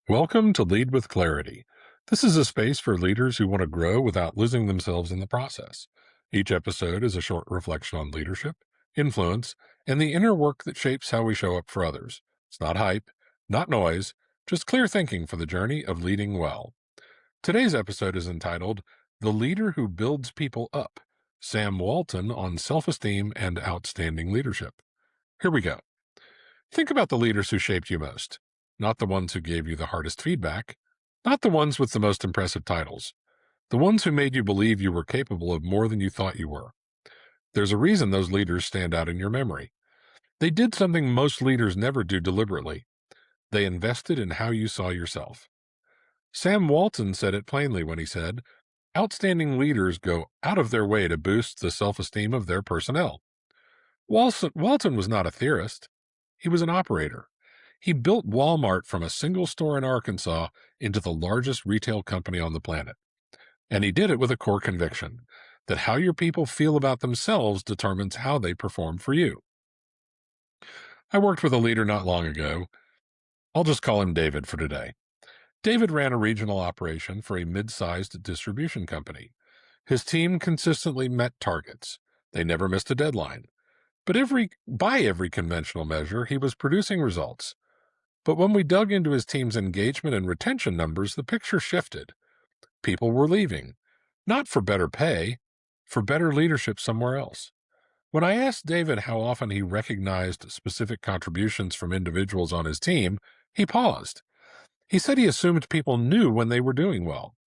Welcome to Lead with Clarity. This is a space for leaders who want to grow without losing themselves in the process. Each episode is a short reflection on leadership, influence, and the inner work that shapes how we show up for others. It's not hype, not noise, just clear thinking for the journey of leading well. Today's episode is entitled The Leader Who Builds People Up, Sam Walton on Self-Esteem and Outstanding Leadership. Here we go. Think about the leaders who shaped you most, not the ones who gave you the hardest feedback, not the ones with the most impressive titles, the ones who made you believe you were capable of more than you thought you were. There's a reason those leaders stand out in your memory. They did something most leaders never do deliberately. They invested in how you saw yourself. Sam Walton said it plainly when he said, "Outstanding leaders go out of their way to boost the self-esteem of their personnel." Walton was not a theorist. He was an operator. He built Walmart from a single store in Arkansas into the largest retail company on the planet. And he did it with a core conviction that how your people feel about themselves determines how they perform for you. I worked with a leader not long ago. I'll just call him David for today. David ran a regional operation for a mid-sized distribution company. His team consistently met targets. They never missed a deadline. But by every conventional measure, he was producing results. But when we dug into his team's engagement and retention numbers, the picture shifted. People were leaving, not for better pay, for better leadership somewhere else. When I asked David how often he recognized specific contributions from individuals on his team, he paused. He said he assumed people knew when they were doing well.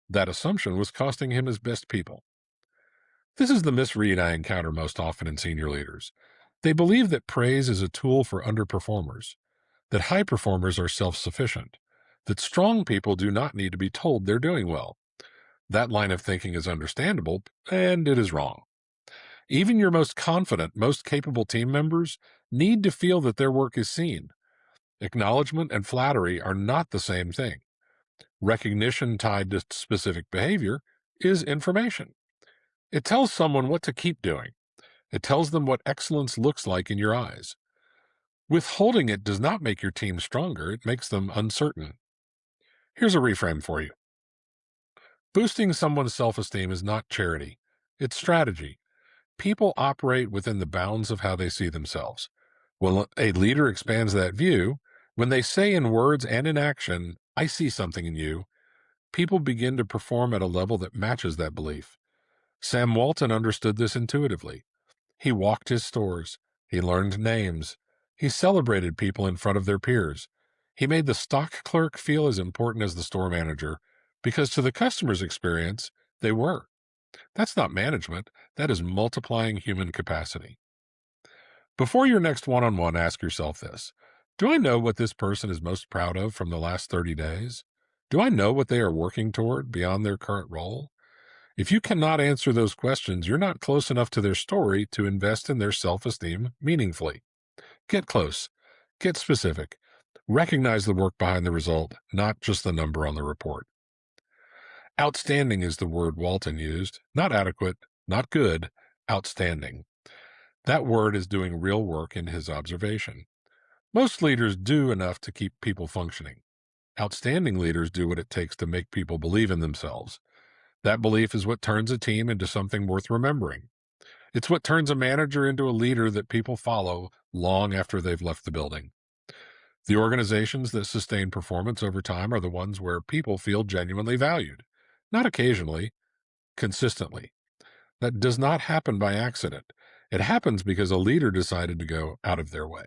That assumption was costing him his best people. This is the misread I encounter most often in senior leaders. They believe that praise is a tool for underperformers, that high performers are self-sufficient, that strong people do not need to be told they're doing well. That line of thinking is understandable, and it is wrong. Even your most confident, most capable team members need to feel that their work is seen. Acknowledgement and flattery are not the same thing. Recognition tied to specific behavior is information. It tells someone what to keep doing. It tells them what excellence looks like in your eyes. Withholding it does not make your team stronger, it makes them uncertain. Here's a reframe for you. Boosting someone's self-esteem is not charity. It's strategy. People operate within the bounds of how they see themselves. When a leader expands that view, when they say in words and in action, "I see something in you," people begin to perform at a level that matches that belief. Sam Walton understood this intuitively. He walked his stores. He learned names. He celebrated people in front of their peers. He made the stock clerk feel as important as the store manager because to the customer's experience, they were. That's not management. That is multiplying human capacity. Before your next one-on-one, ask yourself this. Do I know what this person is most proud of from the last 30 days? Do I know what they are working toward beyond their current role? If you cannot answer those questions, you're not close enough to their story to invest in their self-esteem meaningfully. Get close. Get specific. Recognize the work behind the result, not just the number on the report. Outstanding is the word Walton used. Not adequate, not good, outstanding. That word is doing real work in his observation. Most leaders do enough to keep people functioning. Outstanding leaders do what it takes to make people believe in themselves. That belief is what turns a team into something worth remembering. It's what turns a manager into a leader that people follow long after they've left the building. The organizations that sustain performance over time are the ones where people feel genuinely valued, not occasionally, consistently. That does not happen by accident. It happens because a leader decided to go out of their way.